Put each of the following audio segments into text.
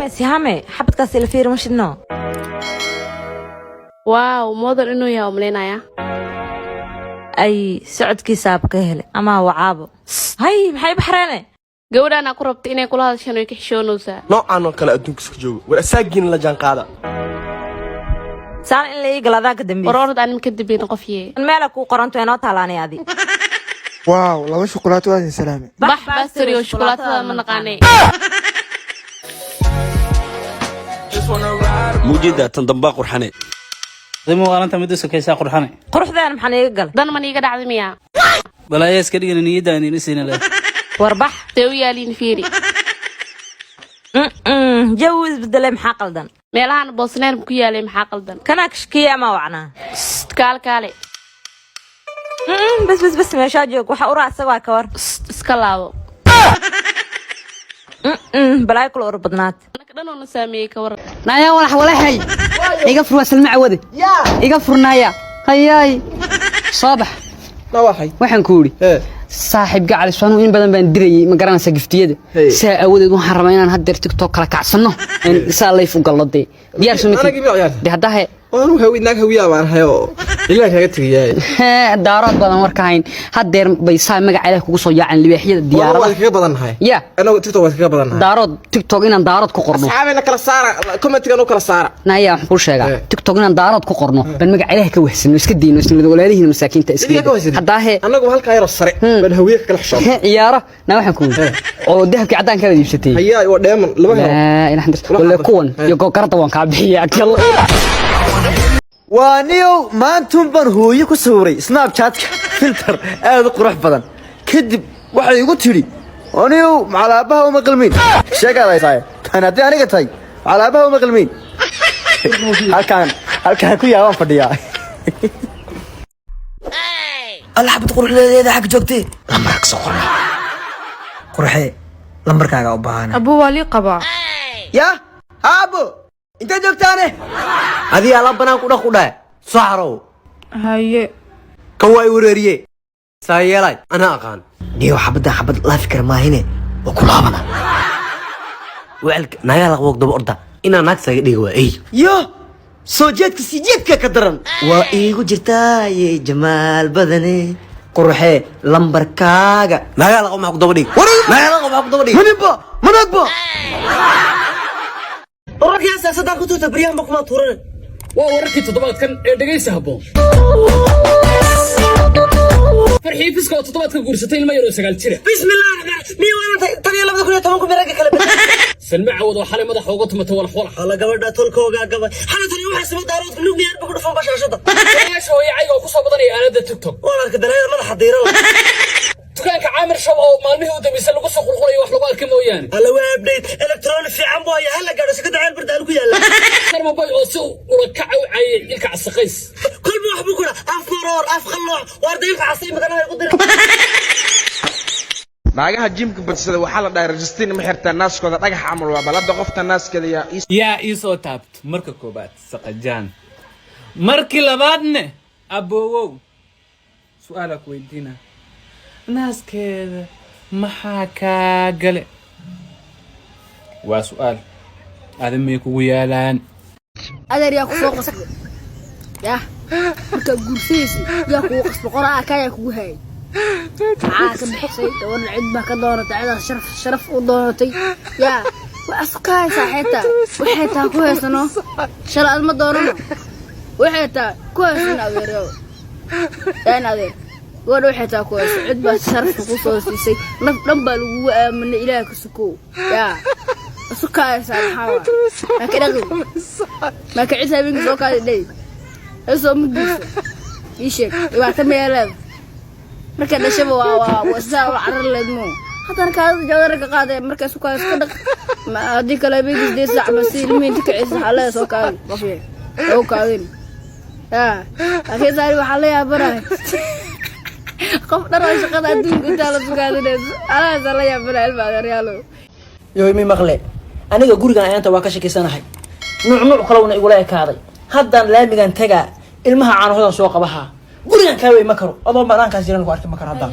سهامي حبت كاس الفير مش إنه واو مودر إنه يوم لينا يا أي سعد كيساب كهله أما هو عابو هاي محي بحراني قول أنا قربت إني كل هذا شنو يكحشون وسا نوع أنا كلا أدنك سكجو والأساقين لجان قادة سان اللي يقل ذاك الدنبي قررت أنا مكدبين قفيه المالك وقرنتو أنا طالعني هذه واو لو شوكولاتة هذه سلامة بح بستري وشوكولاتة من قاني موجودة تنضباق قرحاني دمو أنت مدرسة كيسا قرحاني قروح ذا محني يقل دان من يقدر عزميها بلا ياس كدي نيدا اني نسينا له واربح تويا لين فيري جوز بدل محاقل دن meelahan boosneer ku yaalay maxaa qaldan kana kashkiya ma wacna kaale bas meesha joog waxa u raacsan waa ka war iska laabo balaay kula urbadnaad anaka dhan oo sameeyay ka war naya walahay iga fur wasal macwade iga furnaya hayay صباح waxaan ku uri saaxiib gacal soo in badan baan dirayay ma garanaysa giftiyada saa awadeed waxaan rabaa inaan hadda TikTok kala kacsano in saa live u galade diyaar sumiti hadahay أنا هويناك هويا وأنا إلا كذا تريا دارات بدن وركاين هدير بيساي مجا عليه كوسو يعن لبيحية الديارة والله كذا بدن هاي يا أنا تيك توك كذا بدن هاي دارات تيك توك إن دارات كقرنو أصحابنا كلا سارة كم تيجي كلا سارة نايا حقول شيء تيك توك إن دارات كقرنو بن مجا عليه كوهسن مسك الدين مسك ولا ليه المساكين تأسكين هداه أنا أقول هالكاير السريع بن هوية كلا حشام يارا نوح نكون أو ده كعدان كذا يبشتي هيا ودائما لا إلى حدث ولا كون يقول كرتوان كعبية كلا وانيو ما انتم برهو يكو سوري سناب شات فلتر هذا قروح بدن كدب واحد يقول تري وانيو على ابها ومقلمين شيك هذا يصاير انا دي انا قلت على ابها ومقلمين هل كان كويا وان فديا الحب تقول لي هذا حق جوجتي لمرك صقر قرحي لمركاغا وباهنا ابو ولي قبا يا ابو انت جوجتاني هذه على بنان كودا صحرو هاي كواي وريريه سايلاي انا اقان نيو حبد لا فكر ما هنا وكلابنا وعلك نايا لقوق دب orda ina naag saga dhigo ay yo soo jeedka si jeedka ka daran waa iigu jirtaaye jamaal badane qurxe lambarkaaga naaga laqo ma ku daba dhig naaga laqo ma ku daba dhig managbo وركي أساسا كنت تبريها مقمة تورن ووركي تضبط كان دقيسة هبون فرحي فيسكو تضبط كان قرصتين ما يروي سقال تيرة بسم الله الرحمن مي وانا تغير لما كنا تمام كبيرك كلام سلمع وضو حالي مدح وقت متول حوله على قبل تولكو قبل حنا تري واحد سبب دارات بلوغني أنا بقول فم بشاشة ايش هو يعيق وكسو بدني انا ده تيك توك والله كده لا مدح حضيره كان عامر شو مالمه ودميس لو قصو قلقلي wax lagu arki mooyaan alla waa update electronic fiican boo yahay la gaaro sikada aan bardaal ku yaala sarma boy oo si ula kacaw ay ilka asqays kul ma wax buu ku af faroor af qalooc wardeynka casay magana ay ku dir naagaha jimka badsada waxa la dhahay registin ma xirtaa naaskooda dhagax amal waa balada qofta naaskeeda yaa isoo taabt marka koobaad saqajaan markii labaadne aboowow su'aalak weydiina naaskeeda maxaa kaa gale waa su'aal aadamay kugu yaalaan adeer yaa ku soo qasay yaa marka gursiisi yaa ku qasbo qoraa ka yaa kugu hay ka bixisay dawr cid ba ka doonatay cid sharaf u doonatay yaa waa askay saaxiibta waxay taa ku heesano sharad ma doonano waxay taa ku heesano adeero adeer وأنا وحيت أكو عد بس شرف خصوصي سي نب الوقت من إله كسكو يا سكاي صراحة ما كرغي ما كعيسى بينك سكاي لي هسه مدرسة يشك يبقى كم يلعب مركز شباب وساو عرر لدمو حتى أنا كان جوارك قاعد مركز سكاي صدق ما هذيك لا بيجي دي ساعة بس يلمين تكعيسى على سكاي ما في هو كاين يا أخي زاري وحلي أبراهيم قف درا شقada adduunka inta la sugaadinayso ala salaya baraal baadariyaalo yoomi maqle aniga gurigan ayanta waa ka shakiisanahay nuuc qalowna igula ekaaday haddaan laamigan taga ilmaha caanahoodan soo qabaha gurigan ka way ma karo adoo banaankaas jiran ku arki ma karo haddaan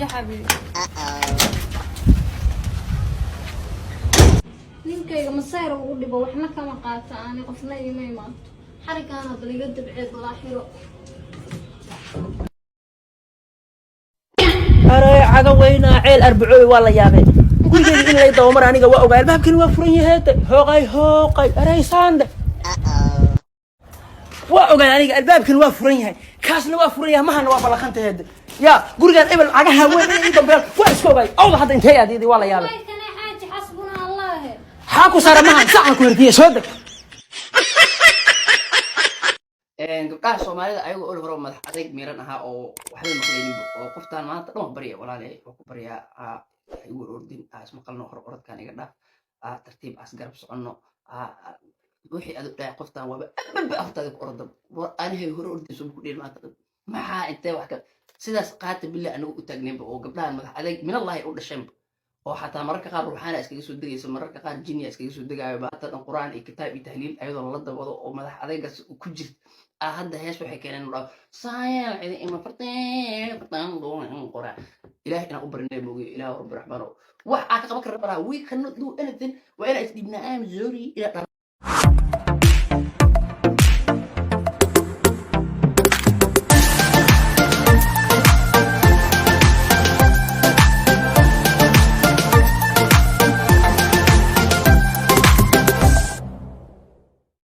ninkayga masayr ugu dhibo waxna kama qaata aani qofna ima imaato xarigaana baliga dabceed walaa xiro aray caga weynaa ceel arbacooy waa la yaabay gurigeeda in lay dawamar aniga waa ogaa albaabkani waa furan yahay hooqay aray saande waa ogaa aniga albaabkani waa furan yahay kaasna waa furan yahay mahana waa balaqantaheed ya gurigaan ebel cagaha weyn ii dambeel waa iska ogaay awda hadda intee aad waa la yaabay kana xaaji xasbuna allah xaaku sara mahan sacan ku herdiye soo deg gabdhaha Soomaalida ayagoo ol hore madax adeeg miiran ahaa oo waxba maqlaynin oo qoftaan maanta dhan bariya walaalay oo ku bariya igu ordin isma qalno hor orodkan iga dhaaf tartiib as garab soconno wixii aad u dhaay qoftaan waaba aftaada ku ordo aniga hore ordin soo ku dheel maanta maxaa intee wax ka sidaas qaata bilaa anigu u taagneenba oo gabdhaha madax adeeg min Allah u dhasheen oo xataa mararka qaar ruuxaana iskaga soo degayso mararka qaar jinniya iskaga soo degayo baata dhan quraan iyo kitaab iyo tahliil ayadoo la dabado oo madax adeegaas ku jirta hadda hees waxay keeneen dhaw saayal cidi ima farteen fartaan doon qora ilaah ina u barnay moogi ilaah rabbi rahmaan wax aad ka qaban kartaa we cannot do anything wa ila isdibna am zuri ila